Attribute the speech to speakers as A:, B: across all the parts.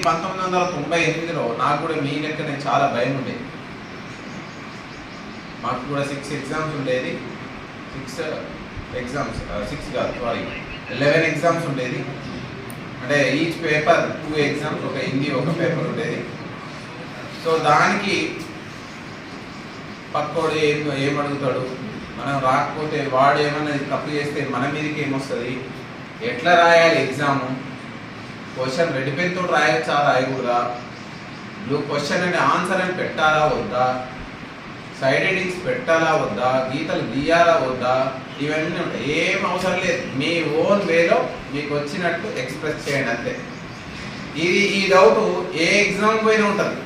A: 1998లో నాకు కూడా మీ లెక్కనే చాలా భయం ఉండేది. మాకు కూడా 6 ఎగ్జామ్స్ ఉండేది. 11 ఎగ్జామ్స్ ఉండేది. అంటే ఈచ్ పేపర్ 2 ఎగ్జామ్స్, ఒక హిందీ ఒక పేపర్ ఉండేది. సో దానికి పక్కోడు ఏమడుగుతాడు, మనం రాకపోతే వాడు ఏమన్నా తప్పు చేస్తే మన మీదకి ఏమొస్తుంది, ఎట్లా రాయాలి ఎగ్జాము, క్వశ్చన్ రెడ్ పెన్తో రాయొచ్చా రాయకూడదా, క్వశ్చన్ అని ఆన్సర్ అని పెట్టాలా వద్దా, సైడ్ హెడ్డింగ్స్ పెట్టాలా వద్దా, గీతలు గీయాలా వద్దా, ఇవన్నీ ఉంటాయి. ఏం అవసరం లేదు, మీ ఓన్ వేలో మీకు వచ్చినట్టు ఎక్స్ప్రెస్ చేయండి అంతే. ఈ డౌట్ ఏ ఎగ్జామ్ పోయినా ఉంటుంది.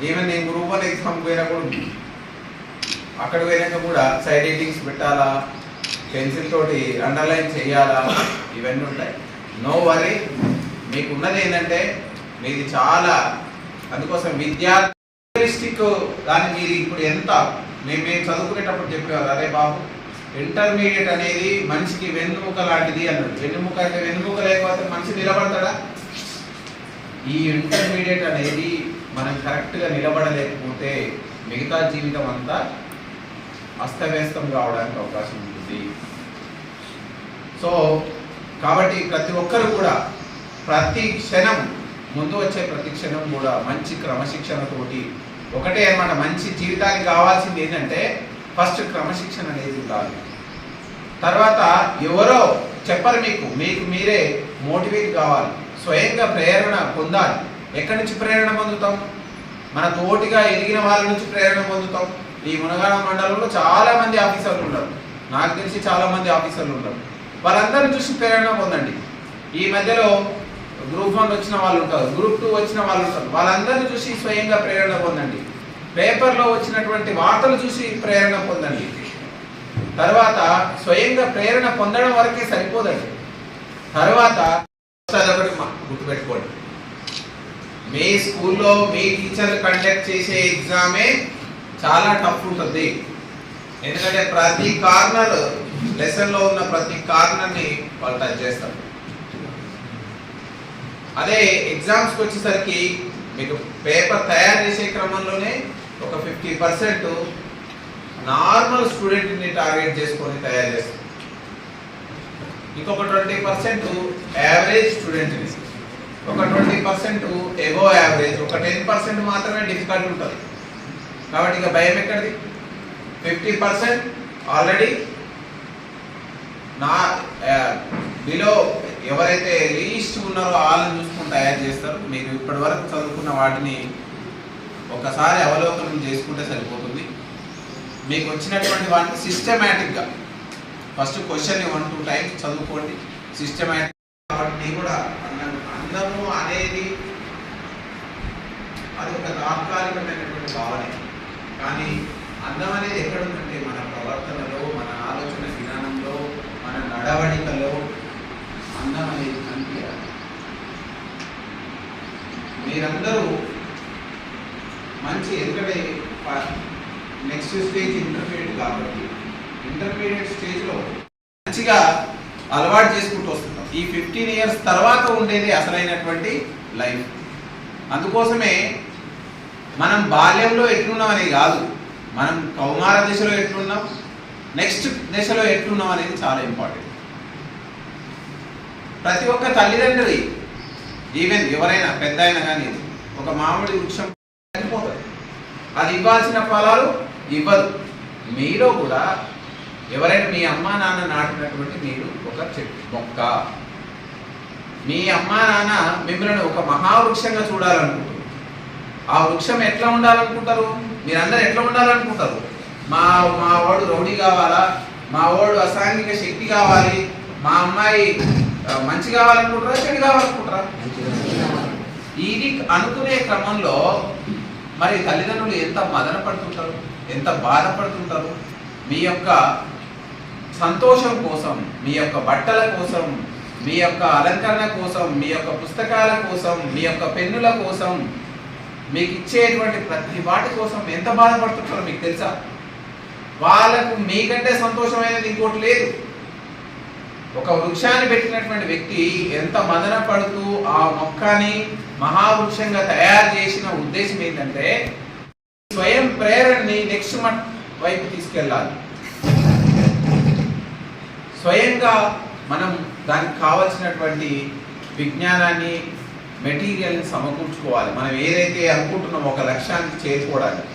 A: ఈవెన్ నేను గ్రూప్ 1 ఎగ్జామ్ పోయినా కూడా ఉంటుంది. అక్కడ పోయినాక కూడా సైడ్ హెడ్డింగ్స్ పెట్టాలా, పెన్సిల్ తోటి అండర్లైన్ చేయాలా, ఇవన్నీ ఉంటాయి. నో వరీ, మీకు ఉన్నది ఏంటంటే మీది చాలా, అందుకోసం విద్యార్థిస్టిక్ దాన్ని మీరు ఇప్పుడు ఎంత మేము చదువుకునేటప్పుడు చెప్పేవారు, అరే బాబు ఇంటర్మీడియట్ అనేది మనిషికి వెన్నుముక లాంటిది అన్నాడు. వెన్నుముక అంటే వెన్నుముక లేకపోతే మనిషి నిలబడతాడా? ఈ ఇంటర్మీడియట్ అనేది మనం కరెక్ట్గా నిలబడలేకపోతే మిగతా జీవితం అంతా అస్తవ్యస్తం కావడానికి అవకాశం ఉంటుంది. సో కాబట్టి ప్రతి ఒక్కరు కూడా ప్రతి క్షణం, ముందు వచ్చే ప్రతి క్షణం కూడా మంచి క్రమశిక్షణతోటి, ఒకటే అన్నమాట, మంచి జీవితానికి కావాల్సింది ఏంటంటే ఫస్ట్ క్రమశిక్షణ అనేది ఉండాలి. తర్వాత ఎవరో చెప్పరు, మీకు మీరే మోటివేట్ కావాలి, స్వయంగా ప్రేరణ పొందాలి. ఎక్కడి నుంచి ప్రేరణ పొందుతాం? మన తోటిగా ఎదిగిన వాళ్ళ నుంచి ప్రేరణ పొందుతాం. ఈ మునగాడ మండలంలో చాలా మంది ఆఫీసర్లు ఉన్నారు, నాకు తెలిసి చాలా మంది ఆఫీసర్లు ఉన్నారు. వాళ్ళందరిని చూసి ప్రేరణ పొందండి. ఈ మధ్యలో గ్రూప్ 1 వచ్చిన వాళ్ళు ఉంటారు, గ్రూప్ 2 వచ్చిన వాళ్ళు ఉంటారు. వాళ్ళందరిని చూసి స్వయంగా ప్రేరణ పొందండి. పేపర్లో వచ్చినటువంటి వార్తలు చూసి ప్రేరణ పొందండి. తర్వాత స్వయంగా ప్రేరణ పొందడం వరకే సరిపోదండి. తర్వాత ఒకటి గుర్తుపెట్టుకోండి, మీ స్కూల్లో మీ టీచర్లు కండక్ట్ చేసే ఎగ్జామే చాలా టఫ్ ఉంటుంది. ఎందుకంటే ప్రతి కార్నర్, లెసన్లో ఉన్న ప్రతి కార్నర్ని వాళ్ళు టచ్ చేస్తారు. అదే ఎగ్జామ్స్కి వచ్చేసరికి మీకు పేపర్ తయారు చేసే క్రమంలోనే ఒక 50% నార్మల్ స్టూడెంట్ని టార్గెట్ చేసుకొని తయారు చేస్తారు. ఇంకొక 20% యావరేజ్ స్టూడెంట్ని, ఒక 20% ఎబో యావరేజ్, ఒక 10% మాత్రమే డిఫికల్ట్ ఉంటుంది. కాబట్టి ఇక భయం ఎక్కడిది? 50% ఆల్రెడీ నా బిలో ఎవరైతే లీస్ట్ ఉన్నారో వాళ్ళని చూసుకుని తయారు చేస్తారు. మీరు ఇప్పటి వరకు చదువుకున్న వాటిని ఒకసారి అవలోకనం చేసుకుంటే సరిపోతుంది. మీకు వచ్చినటువంటి వాటిని సిస్టమేటిక్గా ఫస్ట్ క్వశ్చన్ 1-2 టైమ్స్ చదువుకోండి సిస్టమేటిక్. కాబట్టి కూడా అందము అనేది అది ఒక తాత్కాలికమైనటువంటి భావనే, కానీ అందం అనేది ఎక్కడుందంటే మన ప్రవర్తనలో, మన ఆలోచన విధానంలో, మన నడవడికలో అందం అనేది కనిపించాలి. మీరందరూ మంచి, ఎందుకంటే నెక్స్ట్ స్టేజ్ ఇంటర్మీడియట్ కాబట్టి ఇంటర్మీడియట్ స్టేజ్లో మంచిగా అలవాటు చేసుకుంటూ వస్తుంటాం. ఈ 15 ఇయర్స్ తర్వాత ఉండేది అసలైనటువంటి లైఫ్. అందుకోసమే మనం బాల్యంలో ఎట్లున్నాం అనేది కాదు, మనం కౌమార దశలో ఎట్లున్నాం, నెక్స్ట్ దశలో ఎట్లున్నాం అనేది చాలా ఇంపార్టెంట్. ప్రతి ఒక్క తల్లిదండ్రి, ఈవెన్ ఎవరైనా పెద్ద అయినా కానీ, ఒక మామిడి వృక్షం చనిపోతుంది, అది ఇవ్వాల్సిన ఫలాలు ఇవ్వదు. మీలో కూడా ఎవరైనా మీ అమ్మా నాన్న నాటినటువంటి మీరు ఒక చెట్టు మొక్క, మీ అమ్మా నాన్న మిమ్మల్ని ఒక మహావృక్షంగా చూడాలనుకుంటారు. ఆ వృక్షం ఎట్లా ఉండాలనుకుంటారు? మీరందరూ ఎట్లా ఉండాలనుకుంటారు? మా వాడు రౌడీ కావాలా, మా వాడు అసాంఘిక శక్తి కావాలి, మా అమ్మాయి మంచి కావాలనుకుంటారా, చెడు కావాలనుకుంటారా? ఇది అనుకునే క్రమంలో మరి తల్లిదండ్రులు ఎంత మదన పడుతుంటారు, ఎంత బాధపడుతుంటారు. మీ యొక్క సంతోషం కోసం, మీ యొక్క బట్టల కోసం, మీ యొక్క అలంకరణ కోసం, మీ యొక్క పుస్తకాల కోసం, మీ యొక్క పెన్నుల కోసం, మీకు ఇచ్చేటువంటి ప్రతి వాటి కోసం ఎంత బాధపడుతుంటారో మీకు తెలుసా? వాళ్ళకు మీకంటే సంతోషమైనది ఇంకోటి లేదు. ఒక వృక్షాన్ని పెట్టినటువంటి వ్యక్తి ఎంత మదన పడుతూ ఆ మొక్కని మహావృక్షంగా తయారు చేసిన ఉద్దేశం ఏంటంటే స్వయం ప్రేరణని నెక్స్ట్ వైపు తీసుకెళ్ళాలి. స్వయంగా మనం దానికి కావలసినటువంటి విజ్ఞానాన్ని, మెటీరియల్ని సమకూర్చుకోవాలి. మనం ఏదైతే అనుకుంటున్నామో ఒక లక్ష్యానికి చేరుకోవడానికి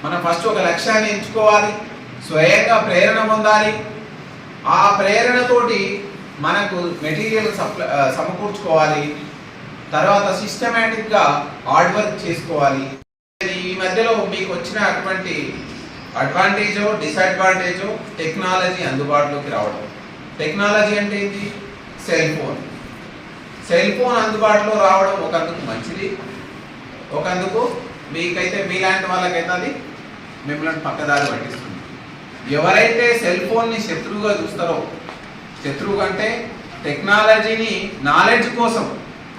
A: మనం ఫస్ట్ ఒక లక్ష్యాన్ని ఎంచుకోవాలి, స్వయంగా ప్రేరణ పొందాలి. ఆ ప్రేరణతోటి మనకు మెటీరియల్ సమకూర్చుకోవాలి. తర్వాత సిస్టమేటిక్గా హార్డ్ వర్క్ చేసుకోవాలి. ఈ మధ్యలో మీకు వచ్చిన అటువంటి అడ్వాంటేజో డిసడ్వాంటేజో టెక్నాలజీ అందుబాటులోకి రావడం. టెక్నాలజీ అంటే ఏంటి? Cell phone. సెల్ ఫోన్ అందుబాటులో రావడం ఒకందుకు మంచిది, ఒకందుకు మీకైతే మీలాంటి వాళ్ళకైతే అది మిమ్మల్ని పక్కదారి పట్టిస్తుంది. ఎవరైతే సెల్ ఫోన్ని శత్రువుగా చూస్తారో, శత్రువు అంటే టెక్నాలజీని నాలెడ్జ్ కోసం,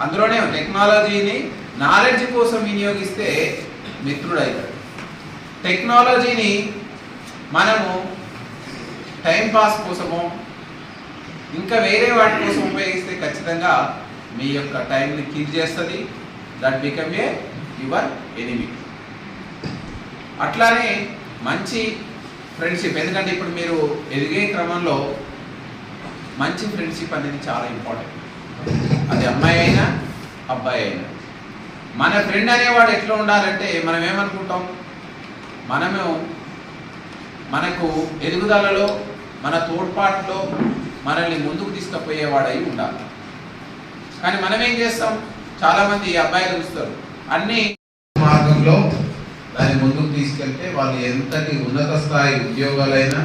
A: అందులోనే టెక్నాలజీని నాలెడ్జ్ కోసం వినియోగిస్తే మిత్రుడైతాడు. టెక్నాలజీని మనము టైంపాస్ కోసమో ఇంకా వేరే వాటి కోసం ఉపయోగిస్తే ఖచ్చితంగా మీ యొక్క టైంని కిల్ చేస్తుంది. That become a your enemy. అట్లానే మంచి ఫ్రెండ్షిప్, ఎందుకంటే ఇప్పుడు మీరు ఎదిగే క్రమంలో మంచి ఫ్రెండ్షిప్ అనేది చాలా ఇంపార్టెంట్. అది అమ్మాయి అయినా అబ్బాయి అయినా. మన ఫ్రెండ్ అనేవాడు ఎట్లా ఉండాలంటే మనం ఏమనుకుంటాం, మనకు ఎదుగుదలలో మన తోడ్పాటులో మనల్ని ముందుకు తీసుకుపోయేవాడై ఉండాలి. కానీ మనం ఏం చేస్తాం, చాలామంది అబ్బాయిలు చూస్తారు అన్ని మార్గంలో దాన్ని ముందుకు తీసుకెళ్తే వాళ్ళు ఎంతటి ఉన్నత స్థాయి ఉద్యోగాలైనా,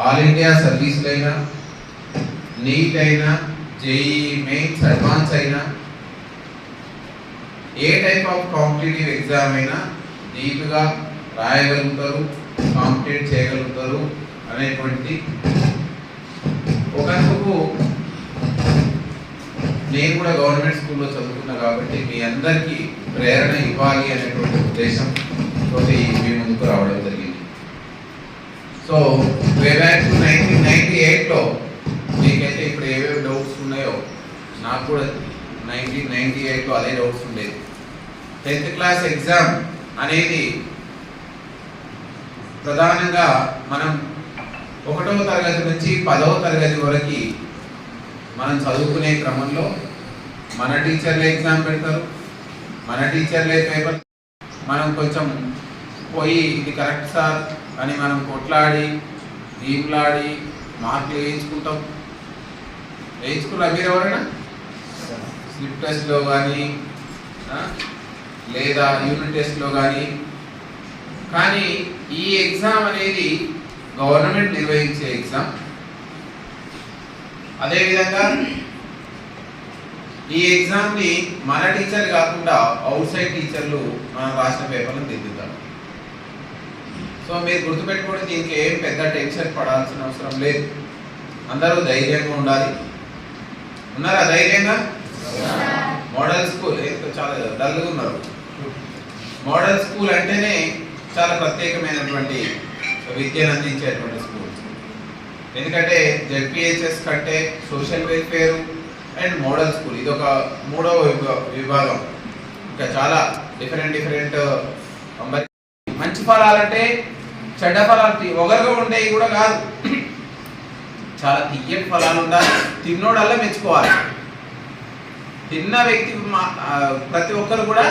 A: ఆల్ ఇండియా సర్వీసులైనా, నీట్ అయినా, జేఈ మెయిన్స్ అడ్వాన్స్ అయినా, ఏ టైప్ ఆఫ్ కాంపిటేటివ్ ఎగ్జామ్ అయినా నీట్గా రాయగలుగుతారు, కాంపిటేట్ చేయగలుగుతారు అనేటువంటి ఒకందుకు నేను కూడా గవర్నమెంట్ స్కూల్లో చదువుకున్నా కాబట్టి మీ అందరికీ ప్రేరణ ఇవ్వాలి అనేటువంటి ఉద్దేశంతో మీ ముందుకు రావడం జరిగింది. సో వే బ్యాక్ టు 1998లో మీకైతే ఇప్పుడు ఏవేవి డౌట్స్ ఉన్నాయో నాకు కూడా 1998లో అదే డౌట్స్ ఉండేది. 10th క్లాస్ ఎగ్జామ్ అనేది ప్రధానంగా మనం 1వ తరగతి నుంచి 10వ తరగతి వరకు మనం చదువుకునే క్రమంలో మన టీచర్లే ఎగ్జామ్ పెడతారు, మన టీచర్లే పేపర్. మనం కొంచెం పోయి ఇది కరెక్ట్ సార్ అని మనం కొట్లాడి గీములాడి మార్కులు వేయించుకుంటాం. వేయించుకున్నా మీరు ఎవరైనా స్లిప్ టెస్ట్లో కానీ లేదా యూనిట్ టెస్ట్లో కానీ ఈ ఎగ్జామ్ అనేది గవర్నమెంట్ నిర్వహించే ఎగ్జామ్. అదేవిధంగా ఈ ఎగ్జామ్ని మన టీచర్ కాకుండా అవుట్ సైడ్ టీచర్లు మనం రాసిన పేపర్లను దిద్దుతారు. సో మీరు గుర్తుపెట్టుకోండి, దీనికి ఏం పెద్ద టెన్షన్ పడాల్సిన అవసరం లేదు. అందరూ ధైర్యంగా ఉండాలి. ఉన్నారా ధైర్యంగా? మోడల్ స్కూల్ చాలా డల్గా ఉన్నారు. మోడల్ స్కూల్ అంటేనే చాలా ప్రత్యేకమైనటువంటి విద్యను అందించేటువంటి స్కూల్. ఎందుకంటే జెడ్పిహెచ్ఎస్ కంటే social welfare and model school ఇది ఒక 3వ విభాగం. ఇంకా చాలా డిఫరెంట్ మంచి ఫలాలంటే చెడ్డ ఫలాలు ఒకరుగా ఉండేవి కూడా కాదు, చాలా తియ్యటి ఫలాలు ఉండాలి. తిన్నోడల్లా మెచ్చుకోవాలి. తిన్న వ్యక్తి ప్రతి ఒక్కరు కూడా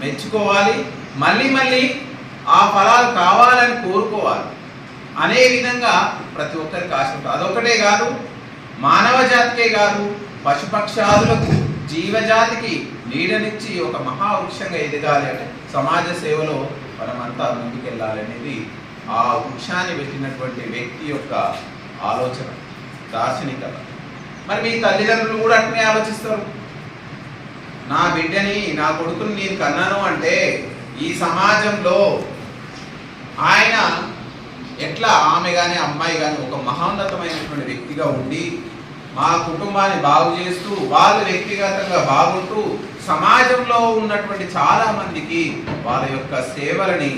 A: మెచ్చుకోవాలి, మళ్ళీ ఆ ఫలాలు కావాలని కోరుకోవాలి అనే విధంగా ప్రతి ఒక్కరికి ఆశ ఉంటుంది. అదొక్కటే కాదు, మానవ జాతికే కాదు, పశుపక్షాదులకు, జీవజాతికి నీడనిచ్చి ఒక మహావృక్షంగా ఎదగాలి అంటే సమాజ సేవలో మనమంతా ముందుకెళ్ళాలి అనేది ఆ వృక్షాన్ని పెట్టినటువంటి వ్యక్తి యొక్క ఆలోచన, దార్శనికత. మరి మీ తల్లిదండ్రులు కూడా అట్నే ఆలోచిస్తారు. నా బిడ్డని, నా కొడుకుని నేను కన్నాను అంటే ఈ సమాజంలో ఆయన ఎట్లా, ఆమె కానీ అమ్మాయి కానీ ఒక మహోన్నతమైనటువంటి వ్యక్తిగా ఉండి మా కుటుంబాన్ని బాగు చేస్తూ వాళ్ళు వ్యక్తిగతంగా బాగుంటూ సమాజంలో ఉన్నటువంటి చాలా మందికి వాళ్ళ యొక్క సేవలని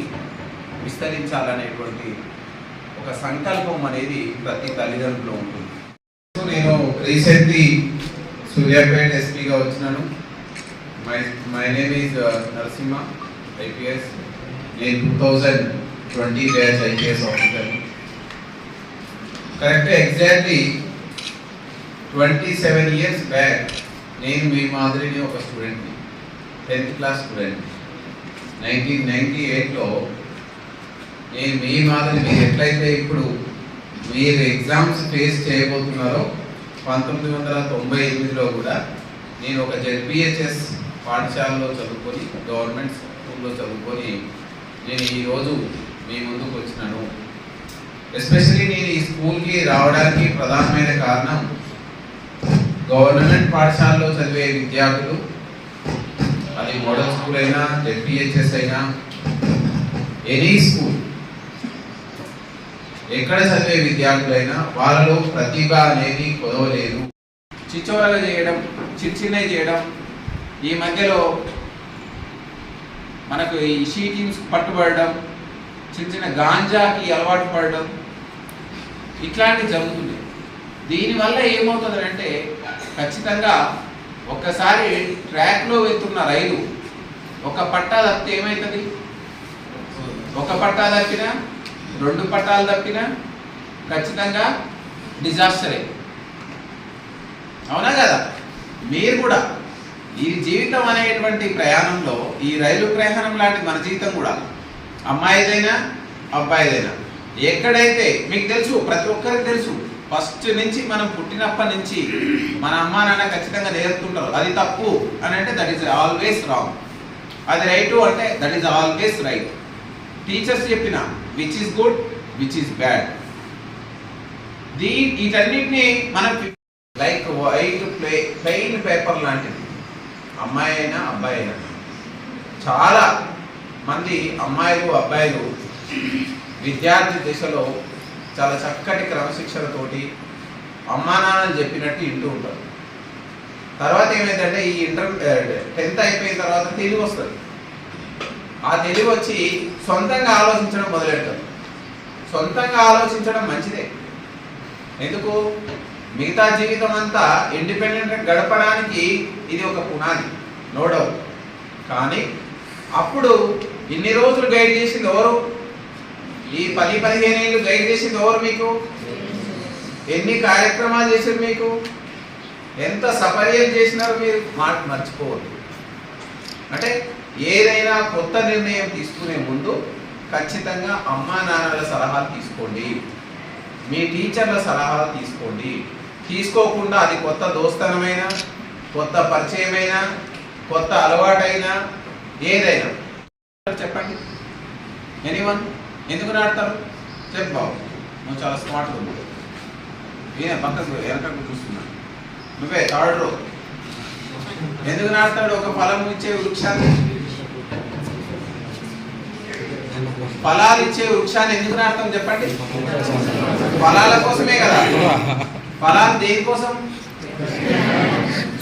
A: విస్తరించాలనేటువంటి ఒక సంకల్పం అనేది ప్రతి తల్లిదండ్రులు ఉంటుంది. నేను రీసెంట్లీ సూర్యాపేట ఎస్పీగా వచ్చినాను. My name is Narasimha, IPS. In 2020 batch IPS officer. Correct, exactly 27 years back, నేను మీ మాదిరిని ఒక స్టూడెంట్ని, 10th క్లాస్ స్టూడెంట్. 1998లో నేను మీ మాదిరి మీరు ఎట్లయితే ఇప్పుడు మీరు ఎగ్జామ్స్ ఫేస్ చేయబోతున్నారో 1998లో కూడా నేను ఒక ZPHS పాఠశాలలో చదువుకొని, గవర్నమెంట్ స్కూల్లో చదువుకొని నేను ఈరోజు మీ ముందుకు వచ్చినాను. ఎస్పెషల్లీ నేను ఈ స్కూల్కి రావడానికి ప్రధానమైన కారణం గవర్నమెంట్ పాఠశాలలో చదివే విద్యార్థులు, అది మోడల్ స్కూల్ అయినా ZPHS అయినా ఎనీ స్కూల్ ఎక్కడ చదివే విద్యార్థులైనా వాళ్ళలో ప్రతిభ అనేది కొదవలేదు. చిచ్చోరగా చేయడం, చిన్నవి చేయడం, ఈ మధ్యలో మనకు ఈ షీటింగ్స్ పట్టుబడడం, చిన్న గాంజాకి అలవాటు పడడం, ఇట్లాంటివి జరుగుతుంది. దీనివల్ల ఏమవుతుందంటే ఖచ్చితంగా ఒక్కసారి ట్రాక్లో వెళ్తున్న రైలు ఒక పట్టా తప్పితే ఏమవుతుంది? ఒక పట్టా తప్పినా, 2 పట్టాలు తప్పినా ఖచ్చితంగా డిజాస్టరే. అవునా కదా? మీరు కూడా ఈ జీవితం అనేటువంటి ప్రయాణంలో ఈ రైలు ప్రయాణం లాంటి మన జీవితం కూడా, అమ్మాయిదైనా అబ్బాయిదైనా, ఎక్కడైతే మీకు తెలుసు, ప్రతి ఒక్కరికి తెలుసు, ఫస్ట్ నుంచి మనం పుట్టినప్పటి నుంచి మన అమ్మా నాన్న ఖచ్చితంగా నేర్పుతుంటారు. అది తప్పు అని అంటే దట్ ఈస్ ఆల్వేస్ రాంగ్, అది రైటు అంటే that is always right. Teachers చెప్పిన which is good, which is bad, వీటన్నిటిని మనం లైక్ వైట్ ప్లెయిన్ పేపర్ లాంటిది, అమ్మాయి అయినా అబ్బాయి అయినా. చాలా మంది అమ్మాయిలు అబ్బాయిలు విద్యార్థి దశలో చాలా చక్కటి క్రమశిక్షణతోటి అమ్మా నాన్నలు చెప్పినట్టు వింటూ ఉంటారు. తర్వాత ఏమైందంటే ఈ 10th అయిపోయిన తర్వాత తెలివి వస్తుంది. ఆ తెలివి వచ్చి సొంతంగా ఆలోచించడం మొదలెడతారు. సొంతంగా ఆలోచించడం మంచిదే. ఎందుకు? మిగతా జీవితం అంతా ఇండిపెండెంట్గా గడపడానికి ఇది ఒక పునాది, నో డౌట్. కానీ అప్పుడు ఇన్ని రోజులు గైడ్ చేసింది ఎవరు? ఈ 10-15 ఏళ్ళు గైడ్ చేసింది ఎవరు మీకు? ఎన్ని కార్యక్రమాలు చేశారు మీకు? ఎంత సపర్యం చేసినారు మీరు? మాట మర్చిపోవద్దు. అంటే ఏదైనా కొత్త నిర్ణయం తీసుకునే ముందు ఖచ్చితంగా అమ్మా నాన్నల సలహాలు తీసుకోండి, మీ టీచర్ల సలహాలు తీసుకోండి. తీసుకోకుండా అది కొత్త దోస్తనమైనా, కొత్త పరిచయమైనా, కొత్త అలవాటైనా, ఏదైనా చెప్పండి. ఎనీవన్ ఎందుకు నాడతారు? చెప్పు బాబు, నువ్వు చాలా స్మార్ట్గా ఉంది. ఈయన పక్కకు వెనకకు చూస్తున్నాను, నువ్వే థర్డ్ రో. ఎందుకు నాడతాడు? ఒక ఫలం ఇచ్చే వృక్షాన్ని, ఫలాలు ఇచ్చే వృక్షాన్ని ఎందుకు నాడతాం చెప్పండి? ఫలాల కోసమే కదా. ఫలాలు దేనికోసం?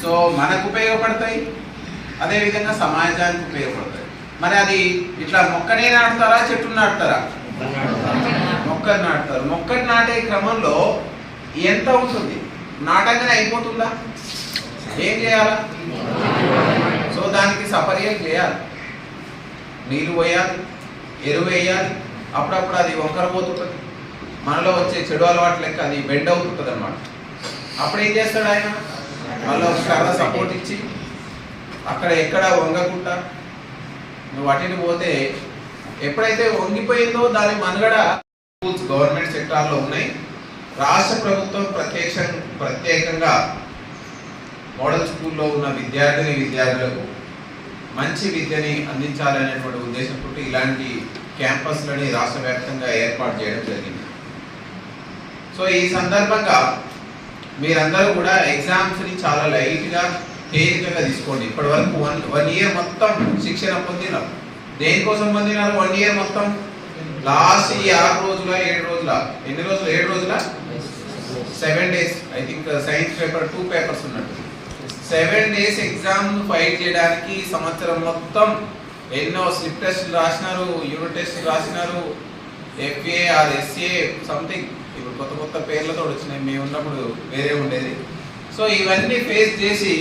A: సో మనకు ఉపయోగపడతాయి, అదేవిధంగా సమాజానికి ఉపయోగపడతాయి. మరి అది ఇట్లా మొక్కనే నాటుతారా, చెట్టును నాటుతారా? మొక్కను నాటుతారు. మొక్కను నాటే క్రమంలో ఎంత ఉంటుంది? నాటంగానే అయిపోతుందా? ఏం చేయాలా? సో దానికి సపర్యం చేయాలి, నీళ్ళు పోయాలి, ఎరువు వేయాలి. అప్పుడప్పుడు అది వంకర పోతుంటుంది, మనలో వచ్చే చెడు అలవాటు లెక్క అది బెండ్ అవుతుంటుంది అన్నమాట. అప్పుడు ఏం చేస్తాడు ఆయన? మళ్ళీ ఒకసారి సపోర్ట్ ఇచ్చి అక్కడ ఎక్కడ వంగకుండా నువ్వు అటుని పోతే, ఎప్పుడైతే వంగిపోయిందో దాని మనుగడ స్కూల్స్ గవర్నమెంట్ సెక్టార్లో ఉన్నాయి. రాష్ట్ర ప్రభుత్వం ప్రత్యేకంగా మోడల్ స్కూల్లో ఉన్న విద్యార్థులకు మంచి విద్యని అందించాలనేటువంటి ఉద్దేశంతో ఇలాంటి క్యాంపస్లని రాష్ట్ర వ్యాప్తంగా ఏర్పాటు చేయడం జరిగింది. సో ఈ సందర్భంగా మీరందరూ కూడా ఎగ్జామ్స్ని చాలా లైట్గా, తేలికగా తీసుకోండి. ఇప్పటి వరకు 1 ఇయర్ మొత్తం శిక్షణ పొందినారు. దేనికోసం పొందినారు 1 ఇయర్ మొత్తం? లాస్ట్ ఈ 6 రోజుల 7 రోజుల, ఎన్ని రోజులు? 7 రోజుల 7 days. I think science paper 2 papers ఉన్నట్టు. 7 days ఎగ్జామ్ ఫైట్ చేయడానికి సంవత్సరం మొత్తం ఎన్నో స్లిప్ టెస్ట్లు రాసినారు, యూనిట్ టెస్ట్ రాసినారు, FA ఆర్ SA సంథింగ్. ఇప్పుడు కొత్త పేర్లతో వచ్చినాయి, మేము ఉన్నప్పుడు వేరే ఉండేది. సో ఇవన్నీ ఫేస్ చేసి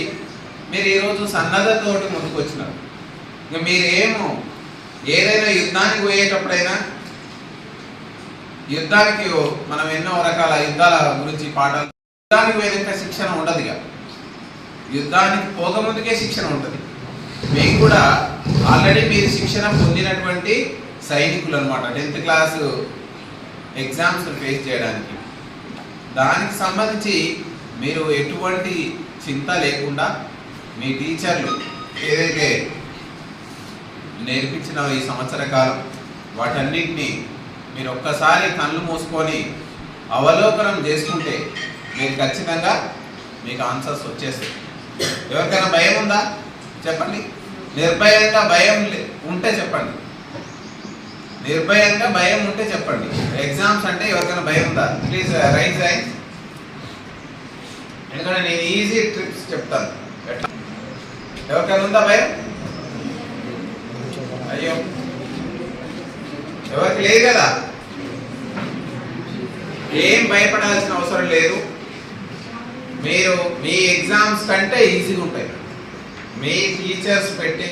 A: మీరు ఈరోజు సన్నద్ధతోటి ముందుకు వచ్చినారు. ఇక మీరేమో ఏదైనా యుద్ధానికి పోయేటప్పుడైనా యుద్ధానికి మనం ఎన్నో రకాల యుద్ధాల గురించి పాఠాలు, యుద్ధానికి పోయేదాకా శిక్షణ ఉండదు. ఇక యుద్ధానికి పోకముందుకే శిక్షణ ఉంటుంది. మీకు కూడా ఆల్రెడీ మీరు శిక్షణ పొందినటువంటి సైనికులు అనమాట. 10th క్లాస్ ఎగ్జామ్స్ ఫేస్ చేయడానికి దానికి సంబంధించి మీరు ఎటువంటి చింత లేకుండా మీ టీచర్లు ఏదైతే నేర్పించిన ఈ సంవత్సర కాలం వాటన్నిటినీ మీరు ఒక్కసారి కళ్ళు మూసుకొని అవలోకనం చేసుకుంటే మీరు ఖచ్చితంగా మీకు ఆన్సర్స్ వచ్చేస్తాయి. ఎవరికైనా భయం ఉందా చెప్పండి. నిర్భయంగా భయం ఉంటే చెప్పండి. నిర్భయంగా భయం ఉంటే చెప్పండి. ఎగ్జామ్స్ అంటే ఎవరికైనా భయం ఉందా? Please right right. ఎందుకంటే నేను ఈజీ ట్రిప్స్ చెప్తాను. ఎవరికైనా ఉందా భయం? అయ్యో ఎవరికి లేదు కదా. ఏం భయపడాల్సిన అవసరం లేదు. మీరు మీ ఎగ్జామ్స్ కంటే ఈజీగా ఉంటాయి. మీ టీచర్స్ పెట్టే